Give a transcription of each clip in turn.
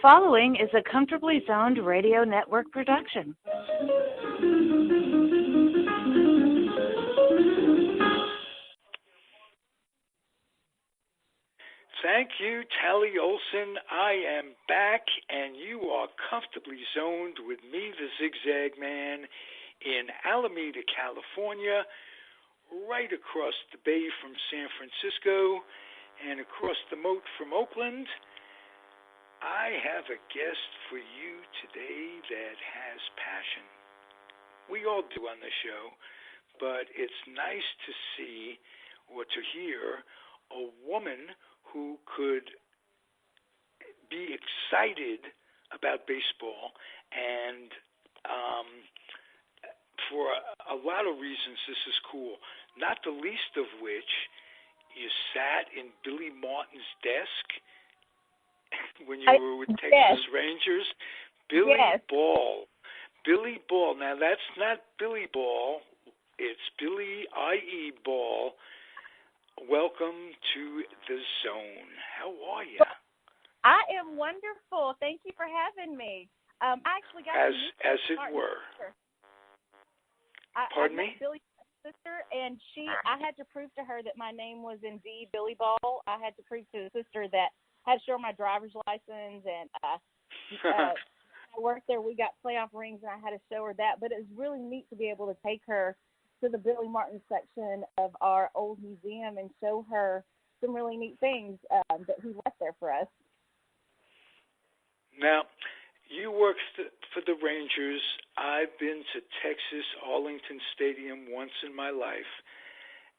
following is a Comfortably Zoned Radio Network production. Thank you, Tally Olson. I am back, and you are comfortably zoned with me, the Zig Zag Man, in Alameda, California, right across the bay from San Francisco and across the moat from Oakland. I have a guest for you today that has passion. We all do on the show, but it's nice to see or to hear a woman who could be excited about baseball, and for a lot of reasons this is cool, not the least of which you sat in Billy Martin's desk when you were with Texas Rangers. Billie Ball. Billie Ball. Now, that's not Billy Ball. It's Billie I.E. Ball. Welcome to the zone. How are you? I am wonderful. Thank you for having me. I actually got as it were. Pardon me? Billy's sister, and I had to prove to her that my name was indeed Billie Ball. I had to prove to the sister that I had to show my driver's license, and I worked there. We got playoff rings, and I had to show her that. But it was really neat to be able to take her to the Billy Martin section of our old museum and show her some really neat things that he left there for us. Now, you worked for the Rangers. I've been to Texas Arlington Stadium once in my life,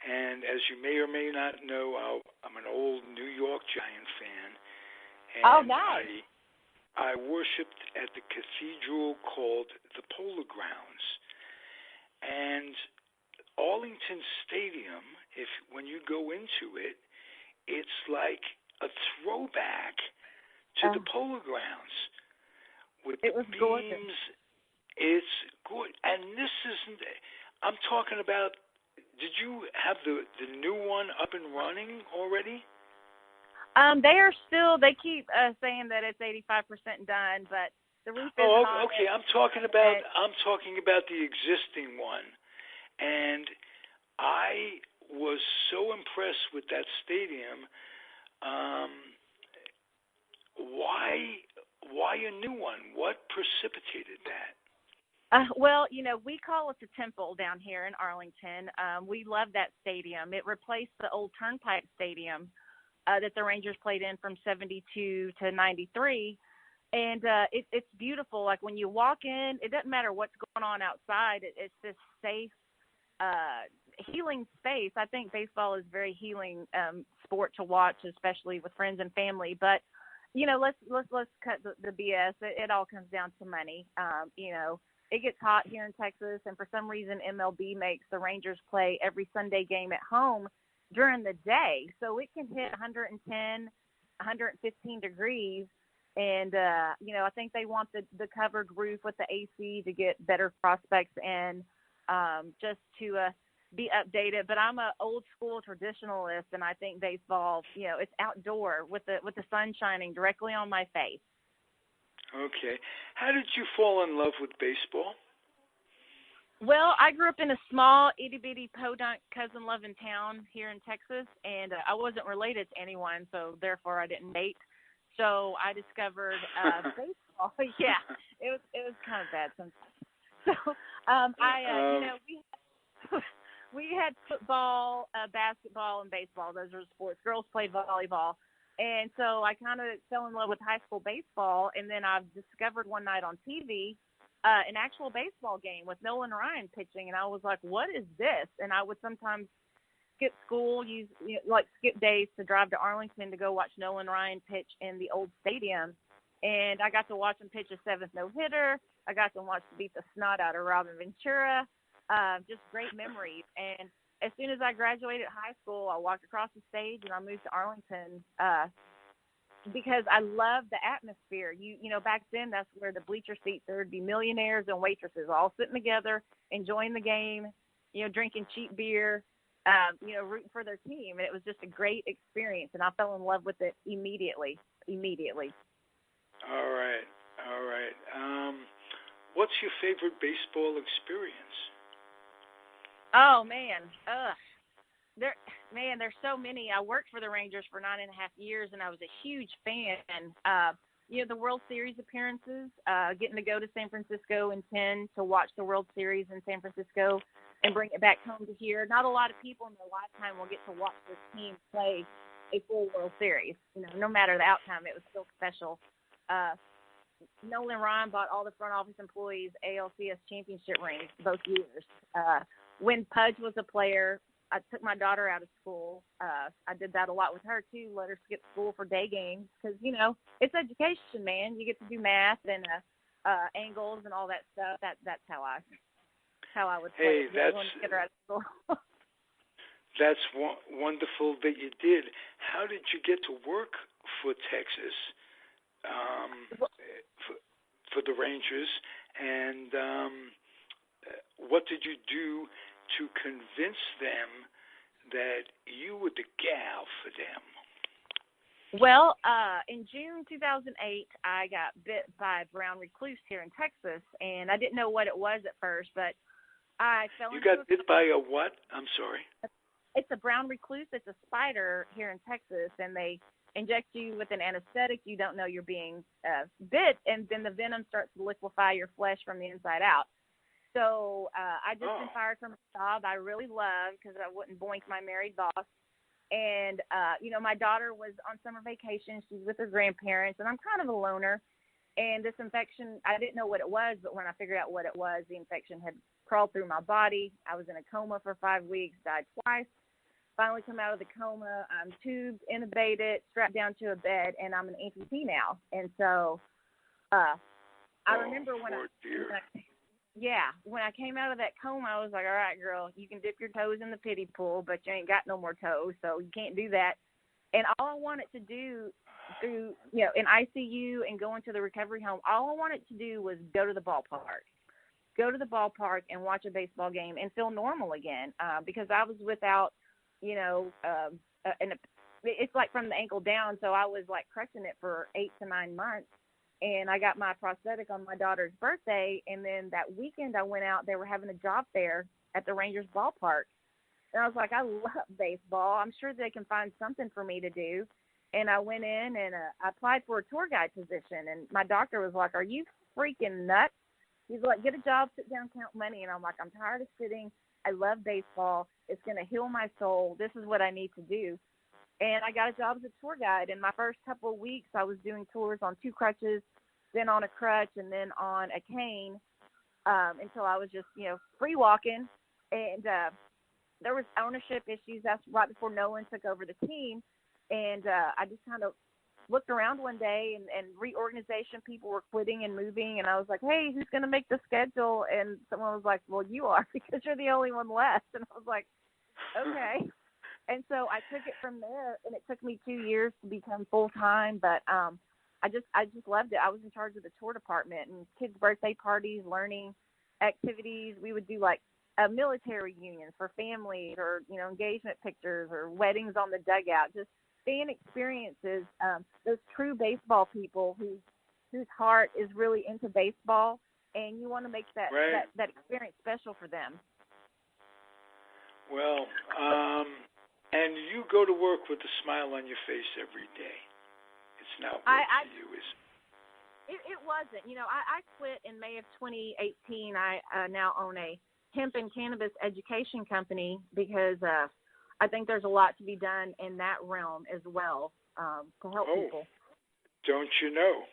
and as you may or may not know, I'm an old New York Giant fan. And oh, nice. I worshipped at the cathedral called the Polo Grounds. And Arlington Stadium, when you go into it, it's like a throwback to the Polo Grounds with the beams. Gorgeous. It's good. And this isn't. I'm talking about. Did you have the new one up and running already? They are still. They keep saying that it's 85% done, but the roof is not. Okay. I'm talking about the existing one. And I was so impressed with that stadium. Why a new one? What precipitated that? Well, we call it the Temple down here in Arlington. We love that stadium. It replaced the old Turnpike Stadium that the Rangers played in from 72 to 93. And it's beautiful. Like when you walk in, it doesn't matter what's going on outside. It's this safe, healing space. I think baseball is a very healing sport to watch, especially with friends and family. But let's cut the BS. It all comes down to money. It gets hot here in Texas, and for some reason MLB makes the Rangers play every Sunday game at home during the day, so it can hit 110, 115 degrees. And I think they want the covered roof with the AC to get better prospects and just to be updated. But I'm an old school traditionalist, and I think baseball, it's outdoor with the sun shining directly on my face. Okay. How did you fall in love with baseball? Well, I grew up in a small itty-bitty podunk cousin-loving town here in Texas, and I wasn't related to anyone, so therefore I didn't date. So I discovered baseball. Yeah, it was kind of bad sometimes. So we had football, basketball, and baseball. Those were the sports. Girls played volleyball. And so I kind of fell in love with high school baseball, and then I discovered one night on TV an actual baseball game with Nolan Ryan pitching, and I was like, what is this? And I would sometimes skip school, skip days to drive to Arlington to go watch Nolan Ryan pitch in the old stadium. And I got to watch him pitch a seventh no-hitter. I got to watch him beat the snot out of Robin Ventura. Just great memories. And as soon as I graduated high school, I walked across the stage and I moved to Arlington because I love the atmosphere. Back then, that's where the bleacher seats, there would be millionaires and waitresses all sitting together, enjoying the game, drinking cheap beer, rooting for their team. And it was just a great experience, and I fell in love with it immediately. All right. what's your favorite baseball experience? Oh man, there's so many. I worked for the Rangers for 9.5 years, and I was a huge fan. The World Series appearances, getting to go to San Francisco in 10 to watch the World Series in San Francisco and bring it back home to here. Not a lot of people in their lifetime will get to watch this team play a full World Series. No matter the outcome, it was still special. Nolan Ryan bought all the front office employees ALCS championship rings both years. When Pudge was a player, I took my daughter out of school. I did that a lot with her too. Let her skip school for day games because it's education, man. You get to do math and angles and all that stuff. That's how I would play. Hey, get her out of school. That's wonderful that you did. How did you get to work for Texas, for the Rangers, and what did you do to convince them that you were the gal for them? Well, in June 2008, I got bit by a brown recluse here in Texas, and I didn't know what it was at first, but I fell into You got bit by a what? I'm sorry. It's a brown recluse. It's a spider here in Texas, and they inject you with an anesthetic. You don't know you're being bit, and then the venom starts to liquefy your flesh from the inside out. So I just been fired from a job I really loved because I wouldn't boink my married boss. And, my daughter was on summer vacation. She's with her grandparents, and I'm kind of a loner. And this infection, I didn't know what it was, but when I figured out what it was, the infection had crawled through my body. I was in a coma for 5 weeks, died twice. Finally come out of the coma. I'm tubed, intubated, strapped down to a bed, and I'm an amputee now. And so I remember when I came out of that coma, I was like, all right, girl, you can dip your toes in the pity pool, but you ain't got no more toes, so you can't do that. And all I wanted to do through, in ICU and going to the recovery home, all I wanted to do was go to the ballpark. Go to the ballpark and watch a baseball game and feel normal again because I was without, it's like from the ankle down, so I was like crushing it for 8 to 9 months. And I got my prosthetic on my daughter's birthday, and then that weekend I went out. They were having a job fair at the Rangers ballpark. And I was like, I love baseball. I'm sure they can find something for me to do. And I went in and I applied for a tour guide position. And my doctor was like, are you freaking nuts? He's like, get a job, sit down, count money. And I'm like, I'm tired of sitting. I love baseball. It's going to heal my soul. This is what I need to do. And I got a job as a tour guide. In my first couple of weeks, I was doing tours on 2 crutches, then on a crutch, and then on a cane until I was just, free walking. And there was ownership issues. That's right before Nolan took over the team. And I just kind of looked around one day and reorganization people were quitting and moving. And I was like, hey, who's going to make the schedule? And someone was like, well, you are because you're the only one left. And I was like, okay. And so I took it from there, and it took me 2 years to become full-time, but I just loved it. I was in charge of the tour department and kids' birthday parties, learning activities. We would do like military reunions for families or, engagement pictures or weddings on the dugout, just fan experiences. Those true baseball people whose heart is really into baseball, and you want to make that experience special for them. Well, and you go to work with a smile on your face every day. It's not work for you, is it? It wasn't. I quit in May of 2018. I now own a hemp and cannabis education company because I think there's a lot to be done in that realm as well to help people. Don't you know?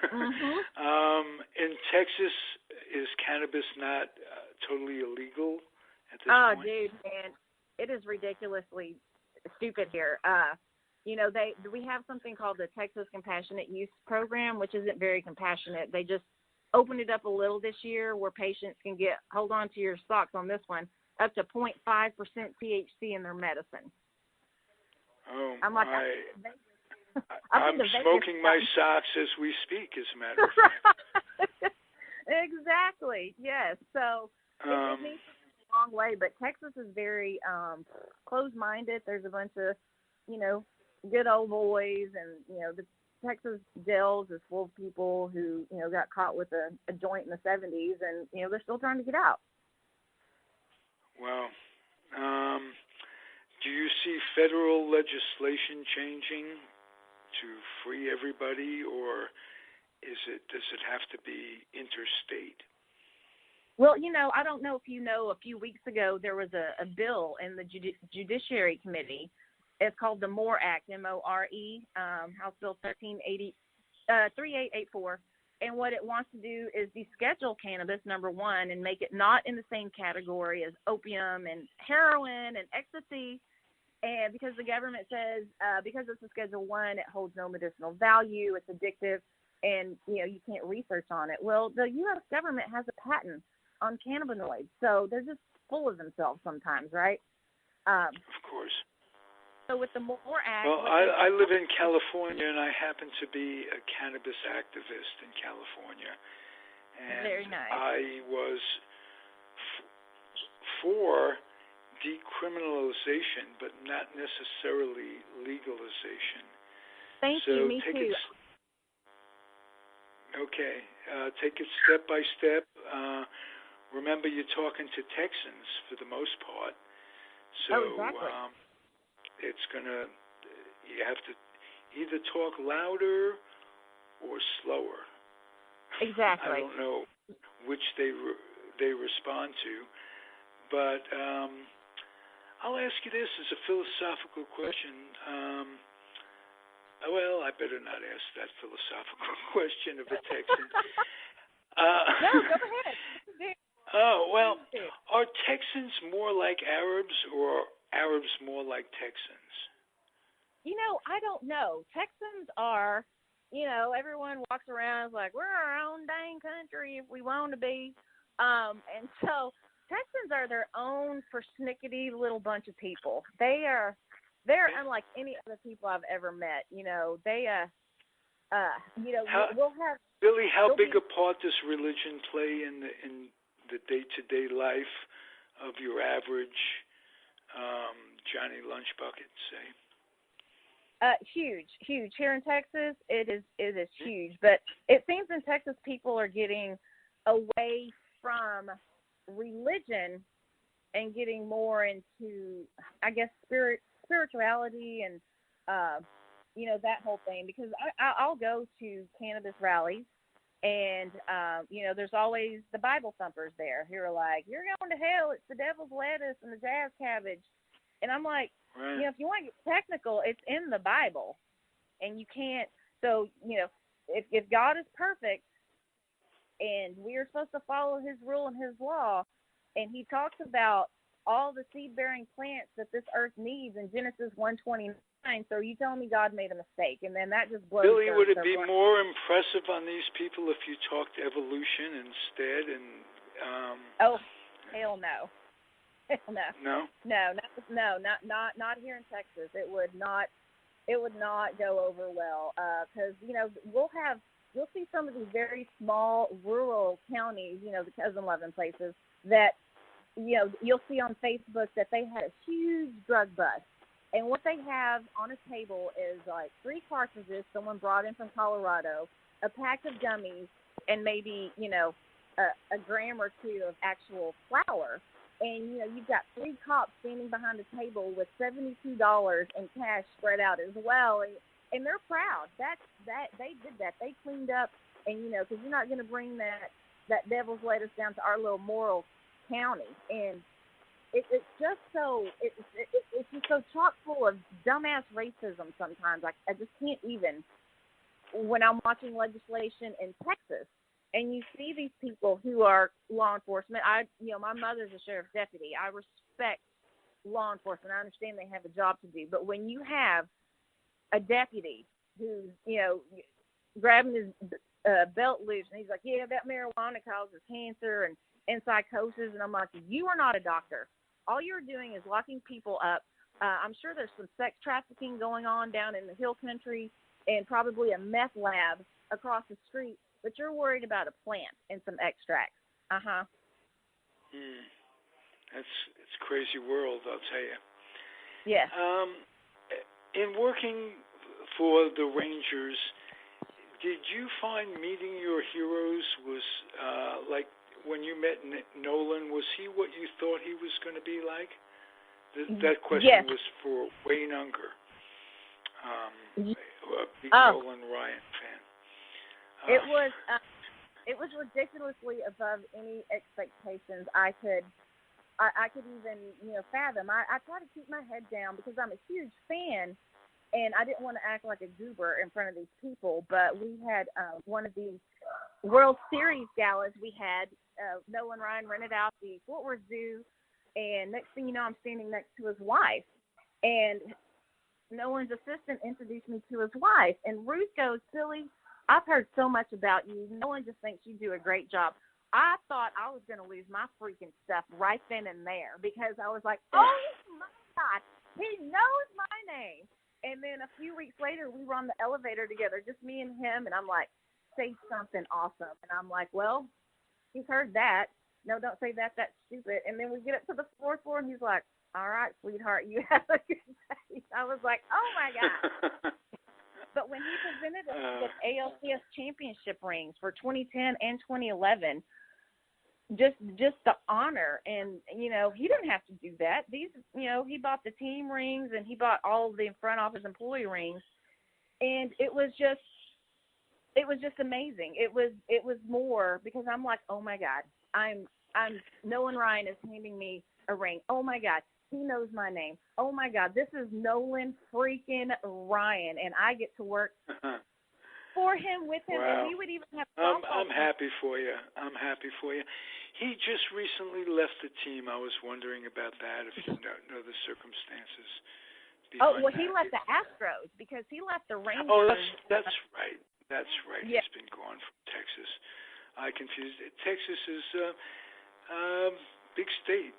Mm-hmm. In Texas, is cannabis not totally illegal at this point? Oh, dude, man. It is ridiculously stupid here. We have something called the Texas Compassionate Use Program, which isn't very compassionate. They just opened it up a little this year where patients can get, hold on to your socks on this one, up to 0.5% THC in their medicine. Oh, I'm like, I'm smoking my socks as we speak, as a matter of fact. Exactly, yes. So it needs long way, but Texas is very closed-minded. There's a bunch of, good old boys, and Texas jails is full of people who, got caught with a joint in the 70s, and, they're still trying to get out. Wow. Do you see federal legislation changing to free everybody, or does it have to be interstate? Well, I don't know if you know, a few weeks ago there was a bill in the Judiciary Committee. It's called the MORE Act, M-O-R-E, House Bill 3884. And what it wants to do is deschedule cannabis, number one, and make it not in the same category as opium and heroin and ecstasy. And because the government says, because it's a Schedule I, it holds no medicinal value, it's addictive, and, you can't research on it. Well, the U.S. government has a patent on cannabinoids, so they're just full of themselves sometimes, right? Of course. So with the MORE Act... Well, I live in California, and I happen to be a cannabis activist in California. And very nice. I was for decriminalization, but not necessarily legalization. Thank you, me too. Okay. Take it step by step. Remember, you're talking to Texans for the most part. So, exactly. You have to either talk louder or slower. Exactly. I don't know which they respond to, but I'll ask you this as a philosophical question. Well, I better not ask that philosophical question of a Texan. No, go ahead. Oh, well, are Texans more like Arabs or Arabs more like Texans? I don't know. Texans are, everyone walks around like, we're our own dang country if we want to be. And so Texans are their own persnickety little bunch of people. They're unlike any other people I've ever met. We'll have... Billy, how big a part does religion play in the day-to-day life of your average Johnny Lunchbucket, say? Huge. Here in Texas, it is huge. But it seems in Texas people are getting away from religion and getting more into, I guess, spirituality and, that whole thing. Because I'll go to cannabis rallies, and, there's always the Bible thumpers there who are like, you're going to hell, it's the devil's lettuce and the jazz cabbage. And I'm like, right. If you want to get technical, it's in the Bible. And you can't, so, if God is perfect and we are supposed to follow his rule and his law, and he talks about all the seed-bearing plants that this earth needs in Genesis 1:29, so are you telling me God made a mistake? And then that just blows Billy, would it be more impressive on these people if you talked evolution instead? And oh, hell no. Hell no. No? No, not here in Texas. It would not go over well, because you'll see some of these very small rural counties, the cousin loving places that you'll see on Facebook that they had a huge drug bust, and what they have on a table is like 3 cartridges someone brought in from Colorado, a pack of gummies, and maybe a gram or 2 of actual flour. And, you've got 3 cops standing behind a table with $72 in cash spread out as well. And they're proud. That they did that. They cleaned up. And, because you're not going to bring that devil's lettuce down to our little moral county. And it's just so chock full of dumbass racism sometimes. I just can't even, when I'm watching legislation in Texas, and you see these people who are law enforcement. My mother's a sheriff's deputy. I respect law enforcement. I understand they have a job to do. But when you have a deputy who's, grabbing his belt loose, and he's like, yeah, that marijuana causes cancer and psychosis. And I'm like, you are not a doctor. All you're doing is locking people up. I'm sure there's some sex trafficking going on down in the hill country and probably a meth lab across the street. But you're worried about a plant and some extracts. It's a crazy world, I'll tell you. Yeah. In working for the Rangers, did you find meeting your heroes was like when you met Nolan? Was he what you thought he was going to be like? That question Yes. was for Wayne Unger, a big Oh. Nolan Ryan fan. It was ridiculously above any expectations I could even fathom. I try to keep my head down because I'm a huge fan, and I didn't want to act like a goober in front of these people. But we had one of these World Series galas. We had Nolan Ryan rented out the Fort Worth Zoo, and next thing you know, I'm standing next to his wife, and Nolan's assistant introduced me to his wife, and Ruth goes, "Billy, I've heard so much about you. Nolan just thinks you do a great job." I thought I was going to lose my freaking stuff right then and there because I was like, oh, my God, he knows my name. And then a few weeks later, we were on the elevator together, just me and him, and I'm like, say something awesome. And I'm like, well, he's heard that. No, don't say that. That's stupid. And then we get up to the fourth floor, and he's like, all right, sweetheart, you have a good day. I was like, oh, my God. But when he presented us with ALCS championship rings for 2010 and 2011, just the honor, and he didn't have to do that. These, he bought the team rings and he bought all of the front office employee rings, and it was just amazing. It was more because I'm like, oh my God, I'm Nolan Ryan is handing me a ring. Oh my God. He knows my name. Oh, my God, this is Nolan freaking Ryan, and I get to work for him, with him, wow. And we would even have I'm happy for you. He just recently left the team. I was wondering about that, if you know the circumstances behind that. He left the Astros because he left the Rangers. Oh, that's right. That's right. Yeah. He's been gone from Texas. I confused it. Texas is big state.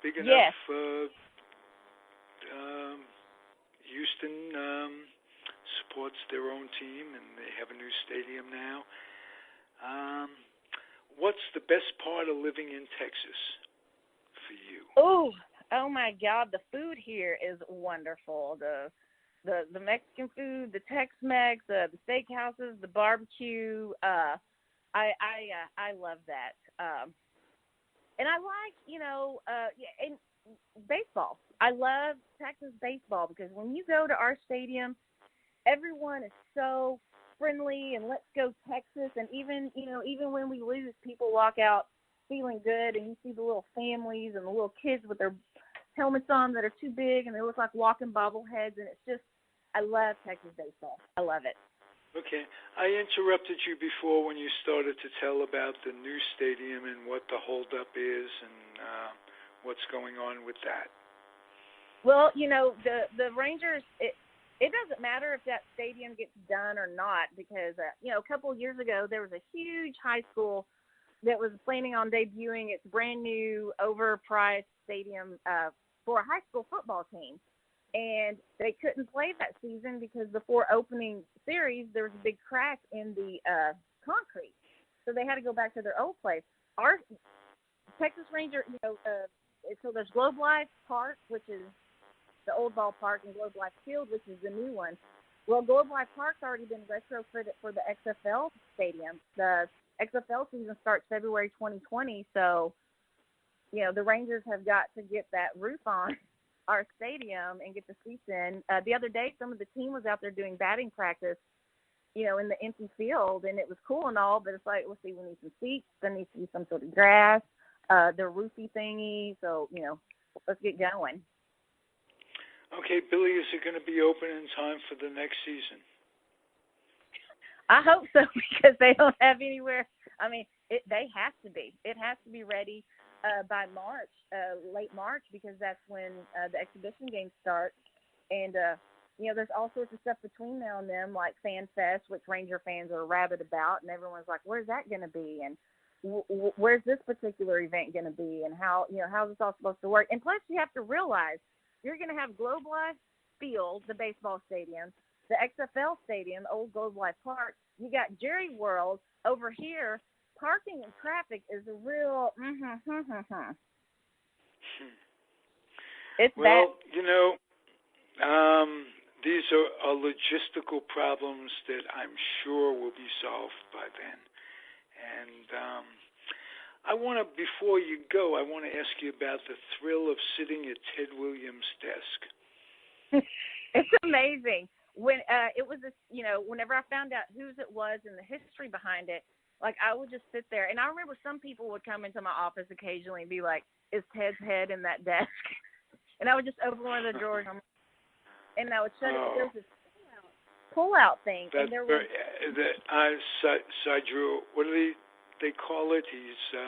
Big enough. Yes. Houston supports their own team, and they have a new stadium now. What's the best part of living in Texas for you? Oh my God, the food here is wonderful. The Mexican food, the Tex-Mex, the steakhouses, the barbecue. I love that. And I like, and baseball. I love Texas baseball because when you go to our stadium, everyone is so friendly and let's go Texas. And even when we lose, people walk out feeling good, and you see the little families and the little kids with their helmets on that are too big and they look like walking bobbleheads. And it's just, I love Texas baseball. I love it. Okay. I interrupted you before when you started to tell about the new stadium and what the holdup is and what's going on with that. Well, the Rangers, it doesn't matter if that stadium gets done or not because, a couple of years ago, there was a huge high school that was planning on debuting its brand new overpriced stadium for a high school football team. And they couldn't play that season because before opening series, there was a big crack in the concrete. So they had to go back to their old place. Our Texas Ranger, so there's Globe Life Park, which is the old ballpark, and Globe Life Field, which is the new one. Well, Globe Life Park's already been retrofitted for the XFL stadium. The XFL season starts February 2020, so, the Rangers have got to get that roof on our stadium and get the seats in. The other day, some of the team was out there doing batting practice, in the empty field, and it was cool and all, but it's like, let's see, we need some seats, there needs to be some sort of grass, the roofy thingy, so, let's get going. Okay, Billy, is it going to be open in time for the next season? I hope so because they don't have anywhere. I mean, they have to be. It has to be ready by March, late March, because that's when the exhibition games start. And, there's all sorts of stuff between now and then, like Fan Fest, which Ranger fans are rabid about, and everyone's like, where's that going to be? And where's this particular event going to be? And how's this all supposed to work? And plus, you have to realize you're going to have Globe Life Field, the baseball stadium, the XFL stadium, old Globe Life Park. You got Jerry World over here. Parking and traffic is a real It's well, bad. these are logistical problems that I'm sure will be solved by then. And I want to, before you go, I want to ask you about the thrill of sitting at Ted Williams' desk. It's amazing. When it was this, whenever I found out whose it was and the history behind it, like I would just sit there. And I remember some people would come into my office occasionally and be like, "Is Ted's head in that desk?" And I would just open one of the drawers and I would shut it. There was this pull-out thing. That, and there was side drawer. What do they call it? He's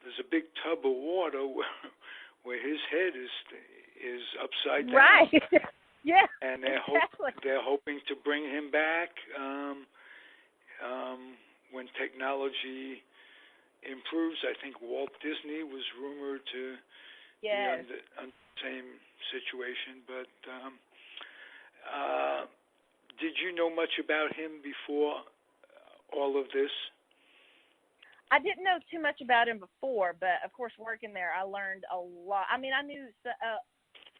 there's a big tub of water where his head is upside down. Right. Yeah. And exactly. They're hoping to bring him back when technology improves. I think Walt Disney was rumored to be on the same situation. But did you know much about him before all of this? I didn't know too much about him before, but of course working there, I learned a lot. I mean, I knew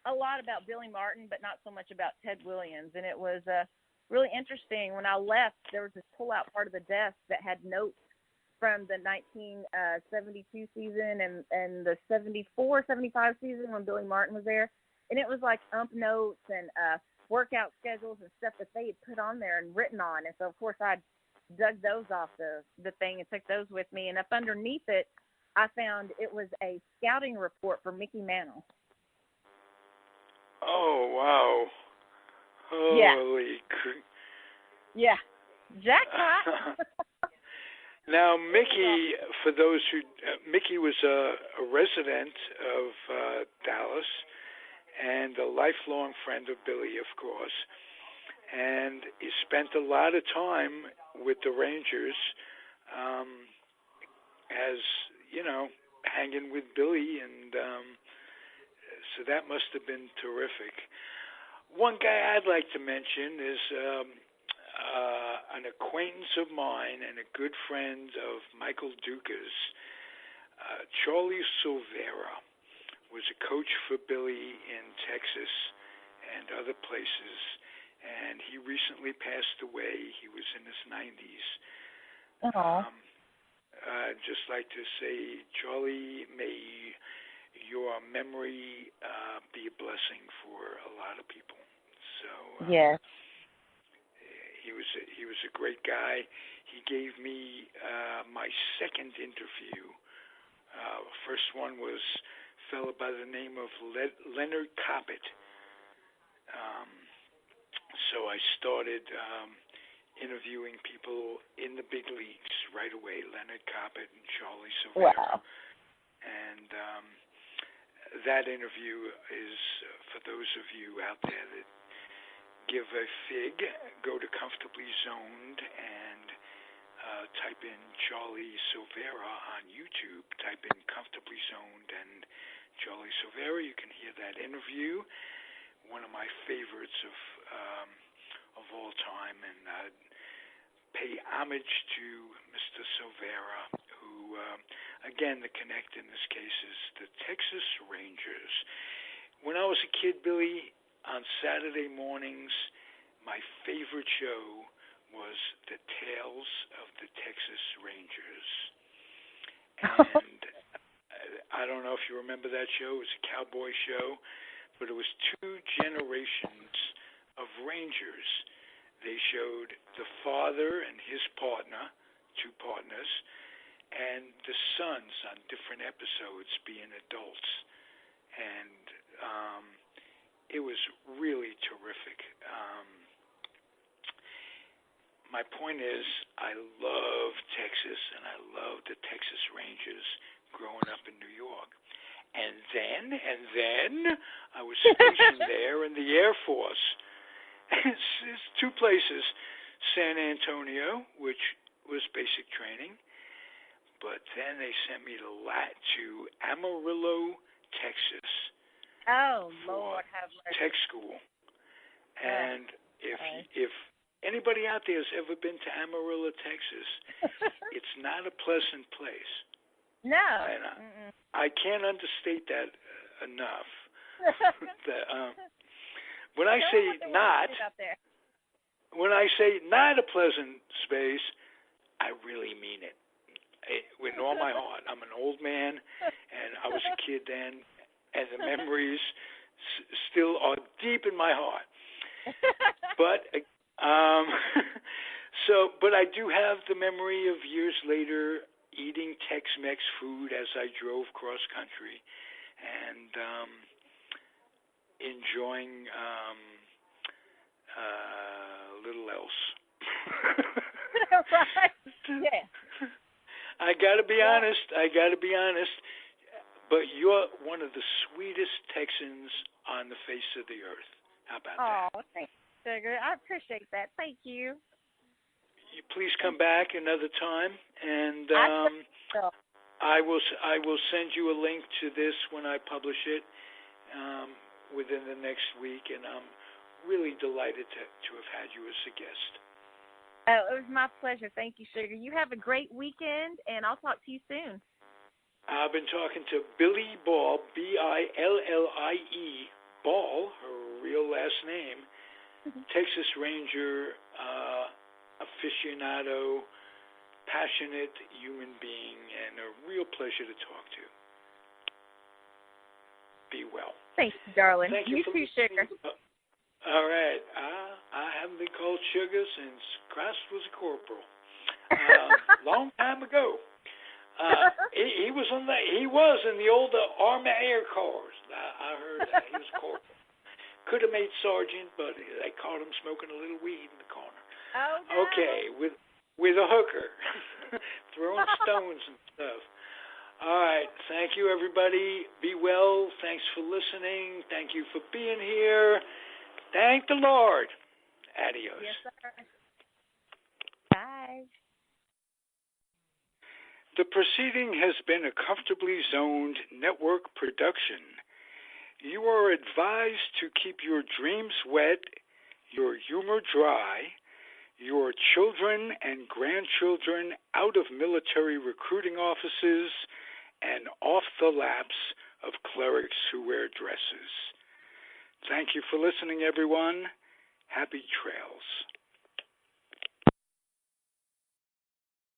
a lot about Billy Martin, but not so much about Ted Williams. And it was really interesting. When I left, there was this pull-out part of the desk that had notes from the 1972 season and the 74, 75 season when Billy Martin was there. And it was like ump notes and workout schedules and stuff that they had put on there and written on. And so, of course, I dug those off the thing and took those with me. And up underneath it, I found it was a scouting report for Mickey Mantle. Oh, wow. Holy Yeah. Jackpot. Now, Mickey, for those who, Mickey was a resident of Dallas and a lifelong friend of Billy, of course. And he spent a lot of time with the Rangers, as, hanging with Billy, and so that must have been terrific. One guy I'd like to mention is an acquaintance of mine and a good friend of Michael Duca's. Charlie Silvera was a coach for Billy in Texas and other places, and he recently passed away. He was in his 90s. I'd just like to say, Charlie, may your memory be a blessing for a lot of people. So yes. He was a great guy. He gave me my second interview. First one was a fellow by the name of Leonard Coppett. So I started interviewing people in the big leagues right away, Leonard Coppett and Charlie Silvera. Wow. And that interview is, for those of you out there that give a fig, go to Comfortably Zoned and type in Charlie Silvera on YouTube. Type in Comfortably Zoned and Charlie Silvera. You can hear that interview. One of my favorites of all time, and pay homage to Mr. Silvera, who, again, the connect in this case is the Texas Rangers. When I was a kid, Billy, on Saturday mornings, my favorite show was The Tales of the Texas Rangers. And I don't know if you remember that show. It was a cowboy show, but it was two generations of Rangers. They showed the father and his partner, two partners, and the sons on different episodes being adults. And it was really terrific. My point is, I love Texas, and I love the Texas Rangers growing up in New York. And then I was stationed there in the Air Force. It's two places, San Antonio, which was basic training, but then they sent me to Amarillo, Texas. Oh, Lord have mercy. Tech school. And if anybody out there has ever been to Amarillo, Texas, it's not a pleasant place. No. And I can't understate that enough. when I say not, when I say not a pleasant space, I really mean it. With all my heart. I'm an old man, and I was a kid then, and the memories still are deep in my heart. But but I do have the memory of years later eating Tex-Mex food as I drove cross country, and enjoying little else. Right. Yeah. I got to be honest. But you're one of the sweetest Texans on the face of the earth. How about that? Oh, thanks, Sugar. I appreciate that. Thank you. You please come back another time, and I will send you a link to this when I publish it within the next week, and I'm really delighted to have had you as a guest. Oh, it was my pleasure. Thank you, Sugar. You have a great weekend, and I'll talk to you soon. I've been talking to Billie Ball, Billie, Ball, her real last name, Texas Ranger, aficionado, passionate human being, and a real pleasure to talk to. Be well. Thank you, darling. Thank you too, Sugar. All right. I haven't been called Sugar since Christ was a corporal. Long time ago. He was in the old Army Air Corps. I heard that. He was corporal. Could have made sergeant, but they caught him smoking a little weed in the corner. Oh, no. Okay, with a hooker, throwing stones and stuff. All right. Thank you, everybody. Be well. Thanks for listening. Thank you for being here. Thank the Lord. Adios. Yes, sir. Bye. The proceeding has been a Comfortably Zoned network production. You are advised to keep your dreams wet, your humor dry, your children and grandchildren out of military recruiting offices and off the laps of clerics who wear dresses. Thank you for listening, everyone. Happy trails.